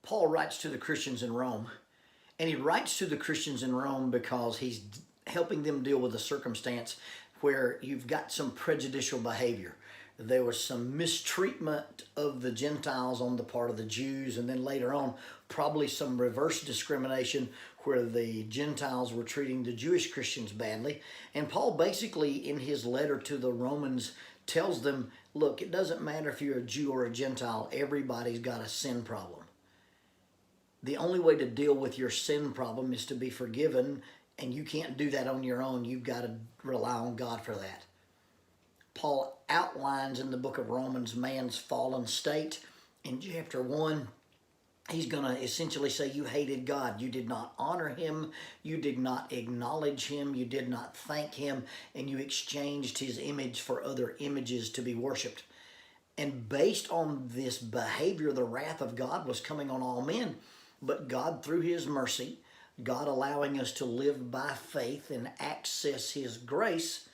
Paul writes to the Christians in Rome, and he writes to the Christians in Rome because he's helping them deal with a circumstance where you've got some prejudicial behavior. There was some mistreatment of the Gentiles on the part of the Jews, and then later on, probably some reverse discrimination where the Gentiles were treating the Jewish Christians badly. And Paul basically, in his letter to the Romans, tells them, look, it doesn't matter if you're a Jew or a Gentile, everybody's got a sin problem. The only way to deal with your sin problem is to be forgiven, and you can't do that on your own. You've got to rely on God for that. Paul outlines in the book of Romans man's fallen state. In chapter 1, he's going to essentially say you hated God. You did not honor him. You did not acknowledge him. You did not thank him. And you exchanged his image for other images to be worshipped. And based on this behavior, the wrath of God was coming on all men. But God, through his mercy, God allowing us to live by faith and access his grace,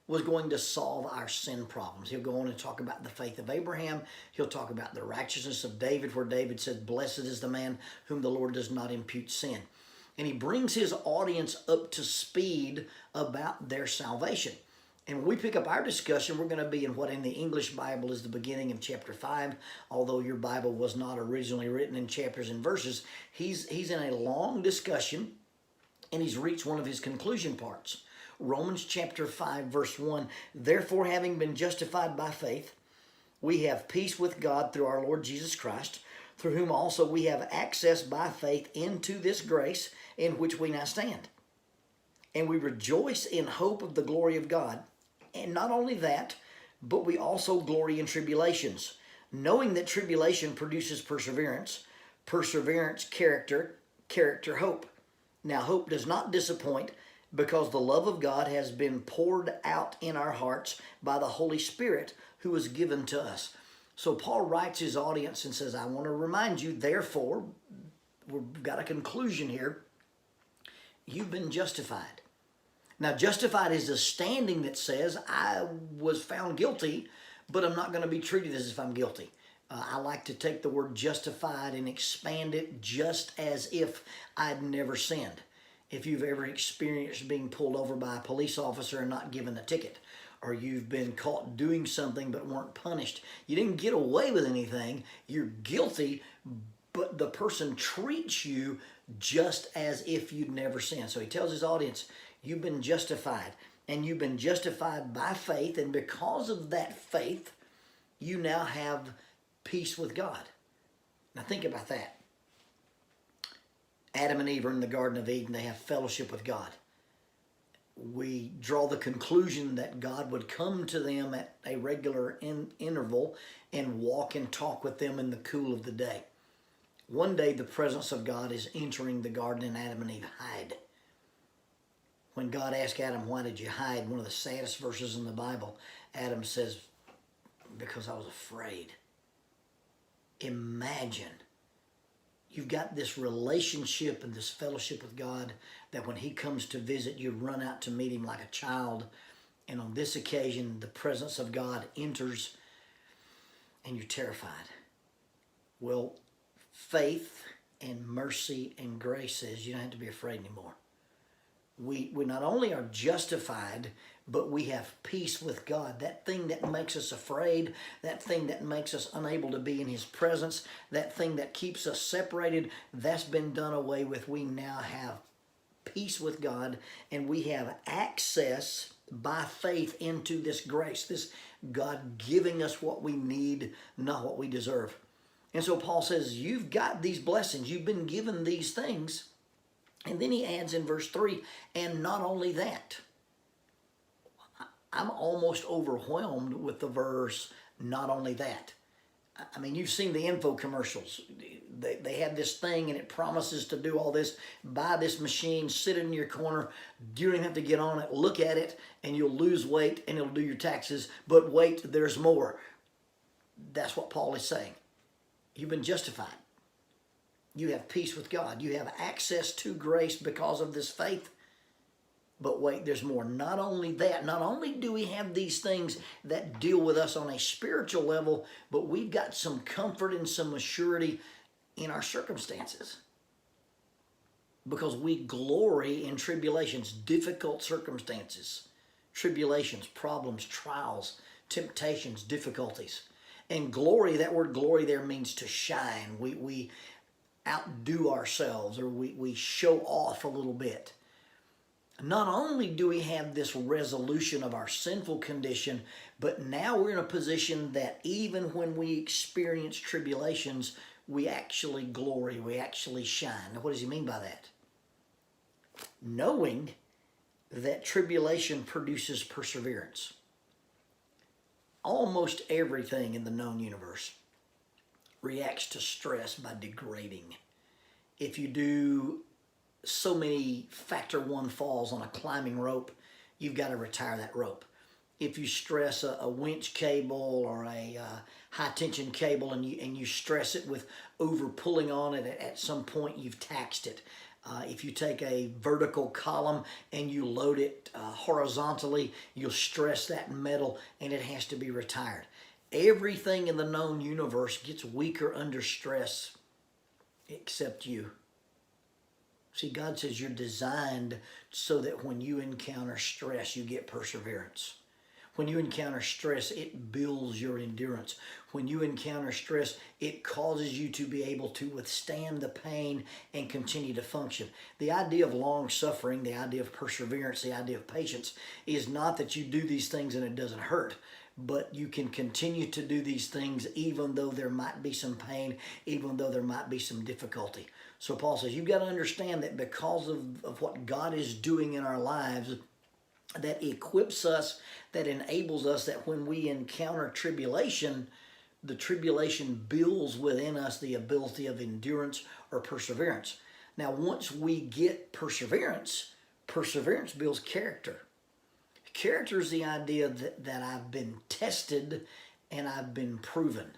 was going to solve our sin problems. He'll go on and talk about the faith of Abraham. He'll talk about the righteousness of David, where David said, blessed is the man whom the Lord does not impute sin. And he brings his audience up to speed about their salvation. And when we pick up our discussion, we're going to be in what in the English Bible is the beginning of chapter 5. Although your Bible was not originally written in chapters and verses, he's in a long discussion, and he's reached one of his conclusion parts. Romans chapter 5, verse 1, therefore, having been justified by faith, we have peace with God through our Lord Jesus Christ, through whom also we have access by faith into this grace in which we now stand. And we rejoice in hope of the glory of God. And not only that, but we also glory in tribulations, knowing that tribulation produces perseverance, perseverance, character, character, hope. Now, hope does not disappoint, because the love of God has been poured out in our hearts by the Holy Spirit who was given to us. So Paul writes his audience and says, I want to remind you, therefore, we've got a conclusion here. You've been justified. Now, justified is a standing that says, I was found guilty, but I'm not going to be treated as if I'm guilty. I like to take the word justified and expand it just as if I'd never sinned. If you've ever experienced being pulled over by a police officer and not given a ticket, or you've been caught doing something but weren't punished, you didn't get away with anything, you're guilty, but the person treats you just as if you'd never sinned. So he tells his audience, you've been justified, and you've been justified by faith, and because of that faith, you now have peace with God. Now think about that. Adam and Eve are in the Garden of Eden. They have fellowship with God. We draw the conclusion that God would come to them at a regular interval and walk and talk with them in the cool of the day. One day the presence of God is entering the garden, and Adam and Eve hide. When God asked Adam, why did you hide? One of the saddest verses in the Bible, Adam says, because I was afraid. Imagine. You've got this relationship and this fellowship with God that when he comes to visit, you run out to meet him like a child. And on this occasion, the presence of God enters and you're terrified. Well, faith and mercy and grace says you don't have to be afraid anymore. We not only are justified, but we have peace with God. That thing that makes us afraid, that thing that makes us unable to be in his presence, that thing that keeps us separated, that's been done away with. We now have peace with God, and we have access by faith into this grace, this God giving us what we need, not what we deserve. And so Paul says, you've got these blessings. You've been given these things. And then he adds in verse 3, and not only that. I'm almost overwhelmed with the verse, not only that. I mean, you've seen the info commercials. They have this thing and it promises to do all this. Buy this machine, sit in your corner. You don't even have to get on it. Look at it and you'll lose weight and it'll do your taxes. But wait, there's more. That's what Paul is saying. You've been justified. You have peace with God. You have access to grace because of this faith. But wait, there's more. Not only that, not only do we have these things that deal with us on a spiritual level, but we've got some comfort and some assurity in our circumstances because we glory in tribulations, difficult circumstances, tribulations, problems, trials, temptations, difficulties. And glory, that word glory there means to shine. We outdo ourselves, or we show off a little bit. Not only do we have this resolution of our sinful condition, but now we're in a position that even when we experience tribulations, we actually glory, we actually shine. Now, what does he mean by that? Knowing that tribulation produces perseverance. Almost everything in the known universe reacts to stress by degrading. If you do so many factor 1 falls on a climbing rope, you've got to retire that rope. If you stress a winch cable or a high tension cable and you stress it with over pulling on it, at some point you've taxed it. If you take a vertical column and you load it horizontally, you'll stress that metal and it has to be retired. Everything in the known universe gets weaker under stress except you. See, God says you're designed so that when you encounter stress, you get perseverance. When you encounter stress, it builds your endurance. When you encounter stress, it causes you to be able to withstand the pain and continue to function. The idea of long suffering, the idea of perseverance, the idea of patience is not that you do these things and it doesn't hurt, but you can continue to do these things even though there might be some pain, even though there might be some difficulty. So Paul says you've got to understand that because of what God is doing in our lives, that equips us, that enables us, that when we encounter tribulation, the tribulation builds within us the ability of endurance or perseverance. Now, once we get perseverance, perseverance builds character. Character is the idea that I've been tested and I've been proven.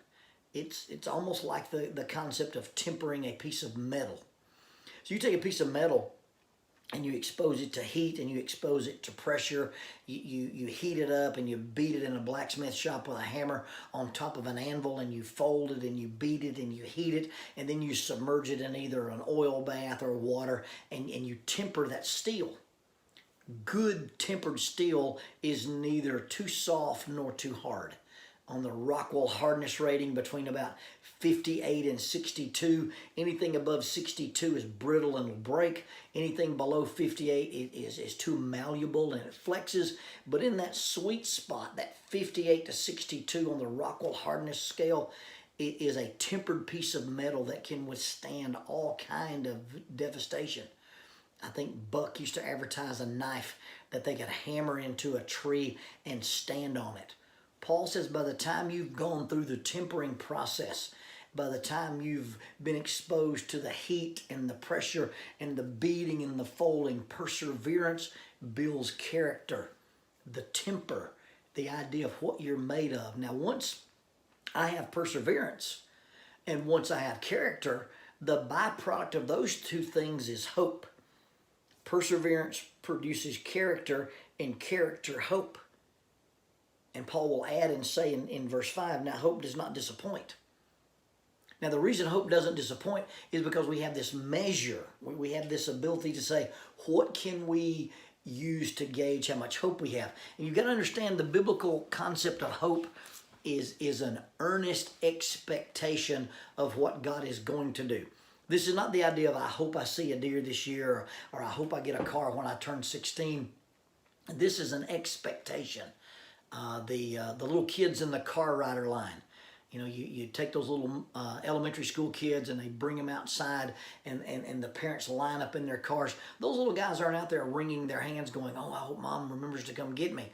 It's almost like the concept of tempering a piece of metal. So you take a piece of metal and you expose it to heat and you expose it to pressure. You heat it up and you beat it in a blacksmith shop with a hammer on top of an anvil, and you fold it and you beat it and you heat it, and then you submerge it in either an oil bath or water, and you temper that steel. Good tempered steel is neither too soft nor too hard. On the Rockwell hardness rating between about 58 and 62, anything above 62 is brittle and will break. Anything below 58 is too malleable and it flexes. But in that sweet spot, that 58 to 62 on the Rockwell hardness scale, it is a tempered piece of metal that can withstand all kind of devastation. I think Buck used to advertise a knife that they could hammer into a tree and stand on it. Paul says by the time you've gone through the tempering process, by the time you've been exposed to the heat and the pressure and the beating and the folding, perseverance builds character, the temper, the idea of what you're made of. Now, once I have perseverance and once I have character, the byproduct of those two things is hope. Perseverance produces character, and character hope. And Paul will add and say in verse 5, now hope does not disappoint. Now the reason hope doesn't disappoint is because we have this measure. We have this ability to say, what can we use to gauge how much hope we have? And you've got to understand the biblical concept of hope is an earnest expectation of what God is going to do. This is not the idea of I hope I see a deer this year, or I hope I get a car when I turn 16. This is an expectation. The little kids in the car rider line. You know, you take those little elementary school kids and they bring them outside, and the parents line up in their cars. Those little guys aren't out there wringing their hands going, oh, I hope mom remembers to come get me.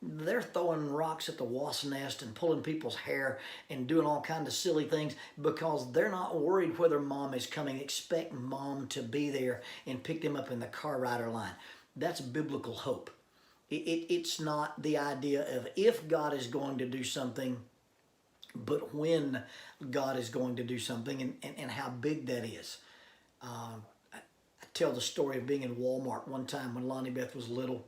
They're throwing rocks at the wasp nest and pulling people's hair and doing all kinds of silly things because they're not worried whether mom is coming. They expect mom to be there and pick them up in the car rider line. That's biblical hope. It's not the idea of if God is going to do something, but when God is going to do something and how big that is. I tell the story of being in Walmart one time when Lonnie Beth was little.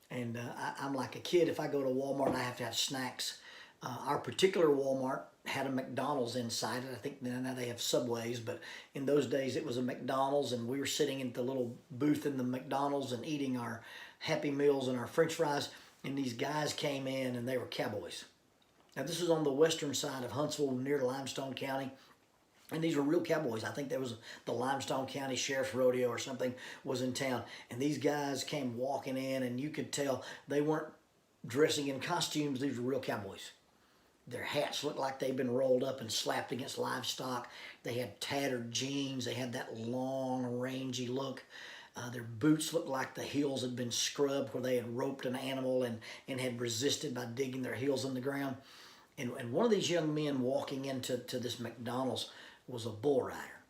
And I'm like a kid. If I go to Walmart, I have to have snacks. Our particular Walmart had a McDonald's inside it. I think now they have Subways, but in those days it was a McDonald's, and we were sitting in the little booth in the McDonald's and eating our Happy Meals and our French fries, and these guys came in and they were cowboys. Now this is on the western side of Huntsville near Limestone County. And these were real cowboys. I think there was the Limestone County Sheriff's Rodeo or something was in town. And these guys came walking in, and you could tell they weren't dressing in costumes. These were real cowboys. Their hats looked like they'd been rolled up and slapped against livestock. They had tattered jeans. They had that long, rangy look. Their boots looked like the heels had been scrubbed where they had roped an animal and had resisted by digging their heels in the ground. And one of these young men walking into this McDonald's was a bull rider.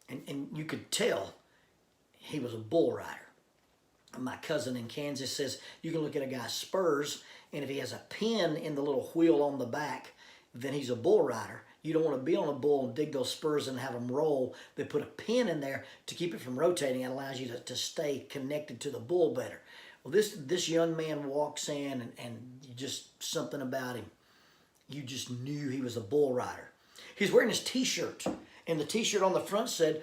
And you could tell he was a bull rider. My cousin in Kansas says you can look at a guy's spurs, and if he has a pin in the little wheel on the back, then he's a bull rider. You don't want to be on a bull and dig those spurs and have them roll. They put a pin in there to keep it from rotating. It allows you to stay connected to the bull better. Well, this young man walks in, and just something about him. You just knew he was a bull rider. He's wearing his t-shirt, and the t-shirt on the front said,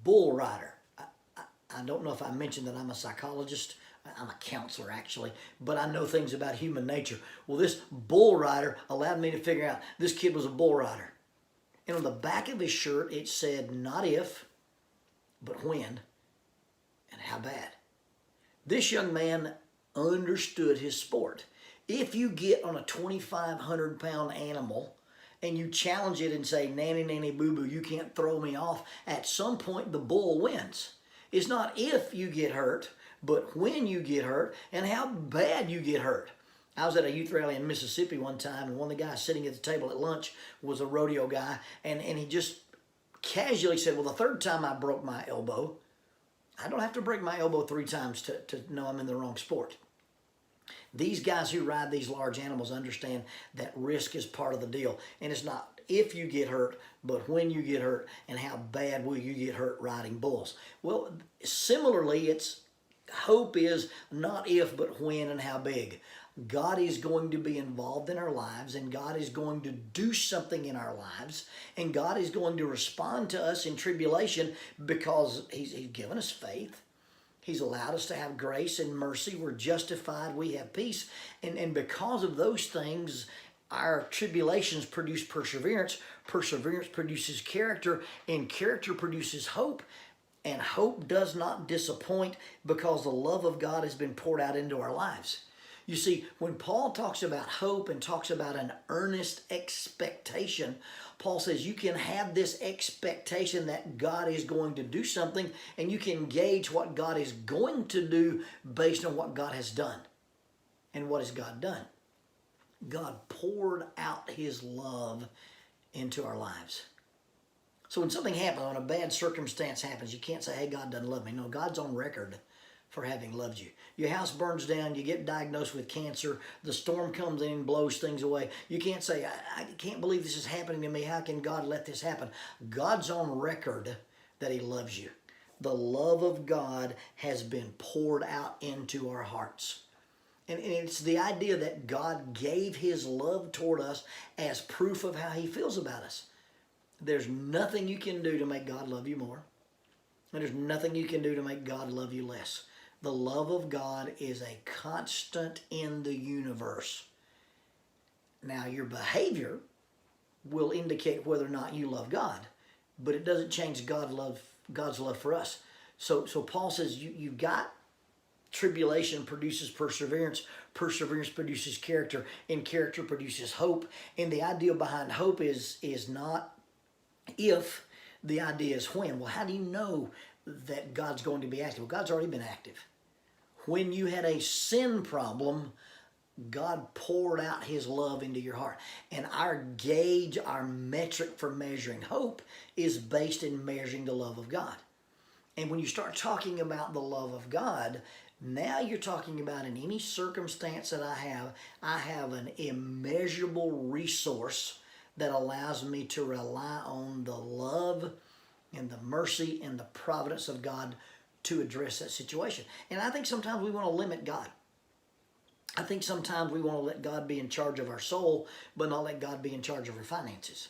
Bull Rider. I don't know if I mentioned that I'm a psychologist. I'm a counselor, actually, but I know things about human nature. Well, this bull rider allowed me to figure out this kid was a bull rider. And on the back of his shirt, it said, not if, but when, and how bad. This young man understood his sport. If you get on a 2,500-pound animal and you challenge it and say, nanny, nanny, boo-boo, you can't throw me off, at some point the bull wins. It's not if you get hurt, but when you get hurt and how bad you get hurt. I was at a youth rally in Mississippi one time, and one of the guys sitting at the table at lunch was a rodeo guy, and he just casually said, well, the third time I broke my elbow, I don't have to break my elbow 3 times to know I'm in the wrong sport. These guys who ride these large animals understand that risk is part of the deal. And it's not if you get hurt, but when you get hurt, and how bad will you get hurt riding bulls. Well, similarly, hope is not if, but when and how big. God is going to be involved in our lives, and God is going to do something in our lives, and God is going to respond to us in tribulation because He's given us faith. He's allowed us to have grace and mercy. We're justified. We have peace. And because of those things, our tribulations produce perseverance. Perseverance produces character, and character produces hope. And hope does not disappoint because the love of God has been poured out into our lives. You see, when Paul talks about hope and talks about an earnest expectation, Paul says you can have this expectation that God is going to do something, and you can gauge what God is going to do based on what God has done. And what has God done? God poured out His love into our lives. So when something happens, when a bad circumstance happens, you can't say, hey, God doesn't love me. No, God's on record for having loved you. Your house burns down, you get diagnosed with cancer, the storm comes in and blows things away. You can't say, I can't believe this is happening to me. How can God let this happen? God's on record that He loves you. The love of God has been poured out into our hearts. And it's the idea that God gave His love toward us as proof of how He feels about us. There's nothing you can do to make God love you more. And there's nothing you can do to make God love you less. The love of God is a constant in the universe. Now, your behavior will indicate whether or not you love God, but it doesn't change God's love for us. So Paul says you've got tribulation produces perseverance, perseverance produces character, and character produces hope. And the idea behind hope is not if, the idea is when. Well, how do you know that God's going to be active? Well, God's already been active. When you had a sin problem, God poured out His love into your heart. And our gauge, our metric for measuring hope is based in measuring the love of God. And when you start talking about the love of God, now you're talking about in any circumstance that I have an immeasurable resource that allows me to rely on the love and the mercy and the providence of God to address that situation. And I think sometimes we want to limit God. I think sometimes we want to let God be in charge of our soul, but not let God be in charge of our finances.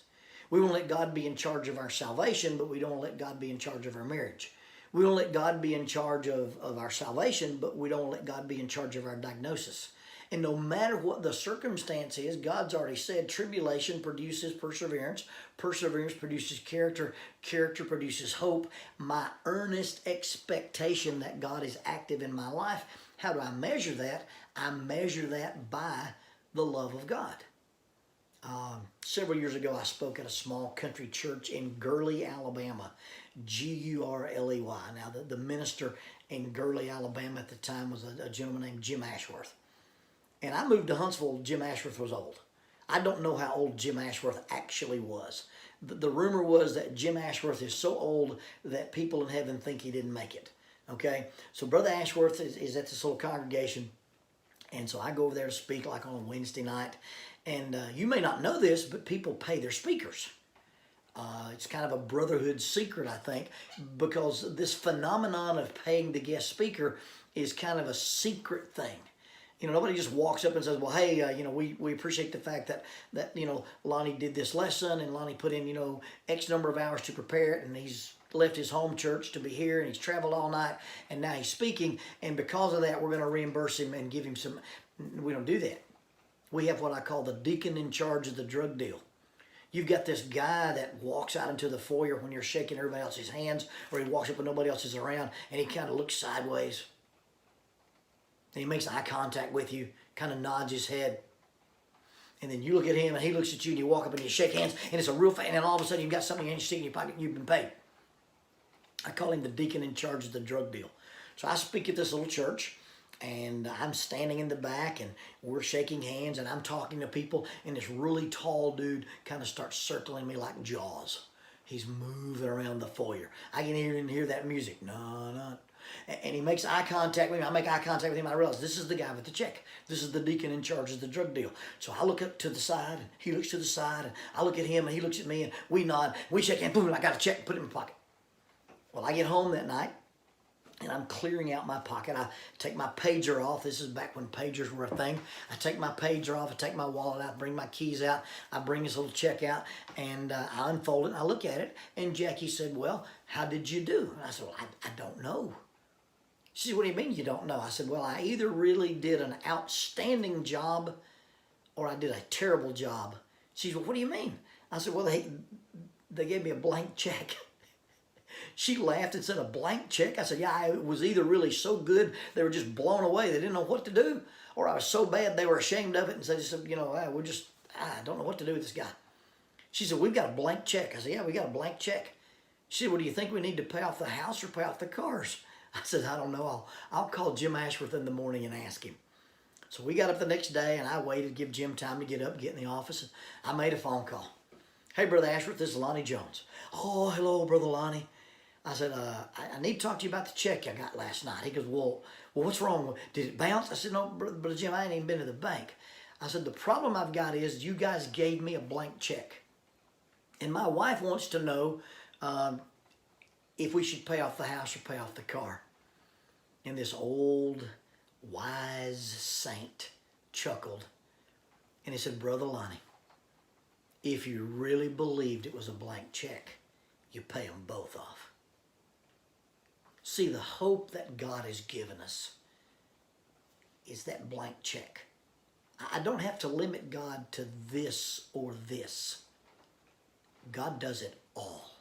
We want to let God be in charge of our salvation, but we don't let God be in charge of our marriage. We don't let God be in charge of our salvation, but we don't let God be in charge of our diagnosis. And no matter what the circumstance is, God's already said tribulation produces perseverance. Perseverance produces character. Character produces hope. My earnest expectation that God is active in my life. How do I measure that? I measure that by the love of God. Several years ago, I spoke at a small country church in Gurley, Alabama. Gurley. Now, the minister in Gurley, Alabama at the time was a gentleman named Jim Ashworth. And I moved to Huntsville. Jim Ashworth was old. I don't know how old Jim Ashworth actually was. The rumor was that Jim Ashworth is so old that people in heaven think he didn't make it. Okay? So Brother Ashworth is at this little congregation. And so I go over there to speak like on a Wednesday night. And you may not know this, but people pay their speakers. It's kind of a brotherhood secret, I think, because this phenomenon of paying the guest speaker is kind of a secret thing. You know, nobody just walks up and says, well, hey, we appreciate the fact that Lonnie did this lesson and Lonnie put in, X number of hours to prepare it, and he's left his home church to be here, and he's traveled all night, and now he's speaking, and because of that, we're going to reimburse him and give him some. We don't do that. We have what I call the deacon in charge of the drug deal. You've got this guy that walks out into the foyer when you're shaking everybody else's hands, or he walks up when nobody else is around, and he kind of looks sideways. And he makes eye contact with you, kind of nods his head. And then you look at him, and he looks at you, and you walk up and you shake hands, and it's a real and then all of a sudden you've got something in your pocket, and you've been paid. I call him the deacon in charge of the drug deal. So I speak at this little church, and I'm standing in the back, and we're shaking hands, and I'm talking to people, and this really tall dude kind of starts circling me like Jaws. He's moving around the foyer. I can even hear that music. No. And he makes eye contact with me. I make eye contact with him. I realize this is the guy with the check. This is the deacon in charge of the drug deal. So I look up to the side, and he looks to the side, and I look at him, and he looks at me, and we nod. We shake hands. Boom, I got a check. Put it in my pocket. Well, I get home that night, and I'm clearing out my pocket. I take my pager off. This is back when pagers were a thing. I take my pager off. I take my wallet out, bring my keys out. I bring this little check out, and I unfold it, and I look at it. And Jackie said, well, how did you do? And I said, well, I don't know. She said, what do you mean you don't know? I said, well, I either really did an outstanding job or I did a terrible job. She said, well, what do you mean? I said, well, they gave me a blank check. She laughed and said, a blank check? I said, yeah, it was either really so good, they were just blown away, they didn't know what to do, or I was so bad they were ashamed of it, and they said, I don't know what to do with this guy. She said, we've got a blank check. I said, yeah, we got a blank check. She said, well, do you think we need to pay off the house or pay off the cars? I said, I don't know. I'll call Jim Ashworth in the morning and ask him. So we got up the next day, and I waited to give Jim time to get up, get in the office, and I made a phone call. Hey, Brother Ashworth, this is Lonnie Jones. Oh, hello, Brother Lonnie. I said, I need to talk to you about the check I got last night. He goes, well, what's wrong? Did it bounce? I said, no, Brother Jim, I ain't even been to the bank. I said, the problem I've got is you guys gave me a blank check. And my wife wants to know if we should pay off the house or pay off the car. And this old, wise saint chuckled. And he said, Brother Lonnie, if you really believed it was a blank check, you pay them both off. See, the hope that God has given us is that blank check. I don't have to limit God to this or this. God does it all.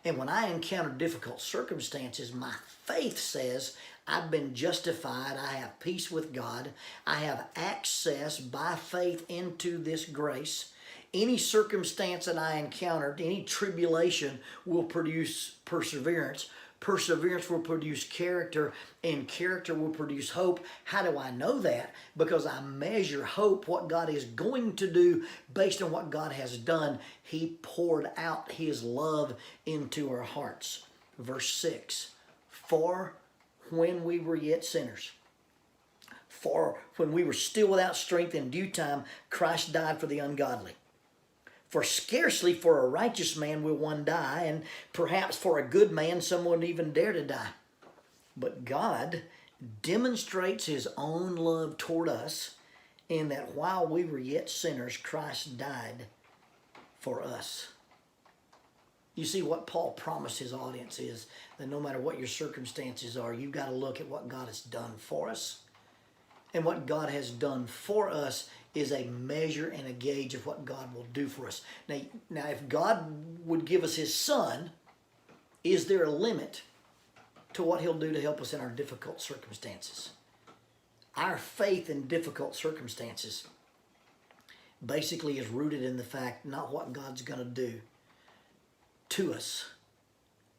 And when I encounter difficult circumstances, my faith says I've been justified. I have peace with God. I have access by faith into this grace. Any circumstance that I encounter, any tribulation will produce perseverance. Perseverance will produce character, and character will produce hope. How do I know that? Because I measure hope, what God is going to do based on what God has done. He poured out His love into our hearts. Verse 6, for when we were yet sinners, for when we were still without strength, in due time, Christ died for the ungodly. For scarcely for a righteous man will one die, and perhaps for a good man someone even dare to die. But God demonstrates his own love toward us in that while we were yet sinners, Christ died for us. You see, what Paul promised his audience is that no matter what your circumstances are, you've got to look at what God has done for us. And what God has done for us is a measure and a gauge of what God will do for us. Now, if God would give us his Son, is there a limit to what he'll do to help us in our difficult circumstances? Our faith in difficult circumstances basically is rooted in the fact not what God's going to do to us,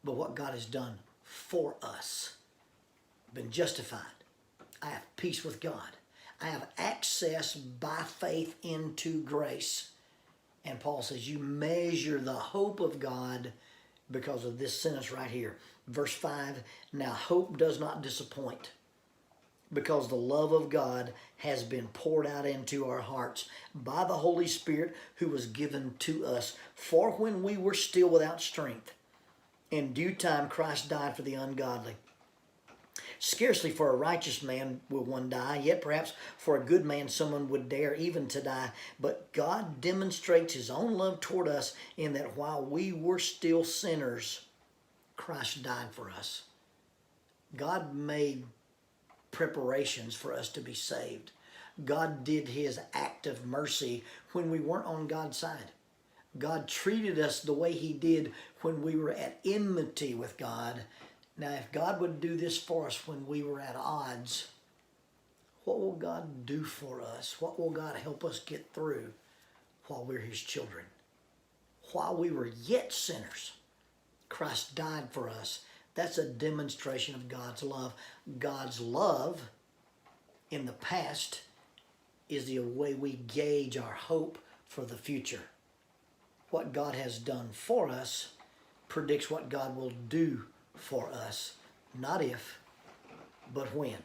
but what God has done for us. Been justified. I have peace with God. I have access by faith into grace. And Paul says you measure the hope of God because of this sentence right here. Verse 5, now hope does not disappoint, because the love of God has been poured out into our hearts by the Holy Spirit who was given to us. For when we were still without strength, in due time Christ died for the ungodly. Scarcely for a righteous man will one die, yet perhaps for a good man someone would dare even to die. But God demonstrates his own love toward us in that while we were still sinners, Christ died for us. God made preparations for us to be saved. God did his act of mercy when we weren't on God's side. God treated us the way he did when we were at enmity with God. Now, if God would do this for us when we were at odds, what will God do for us? What will God help us get through while we're his children? While we were yet sinners, Christ died for us. That's a demonstration of God's love. God's love in the past is the way we gauge our hope for the future. What God has done for us predicts what God will do for us. Not if, but when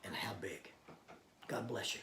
and how big. God bless you.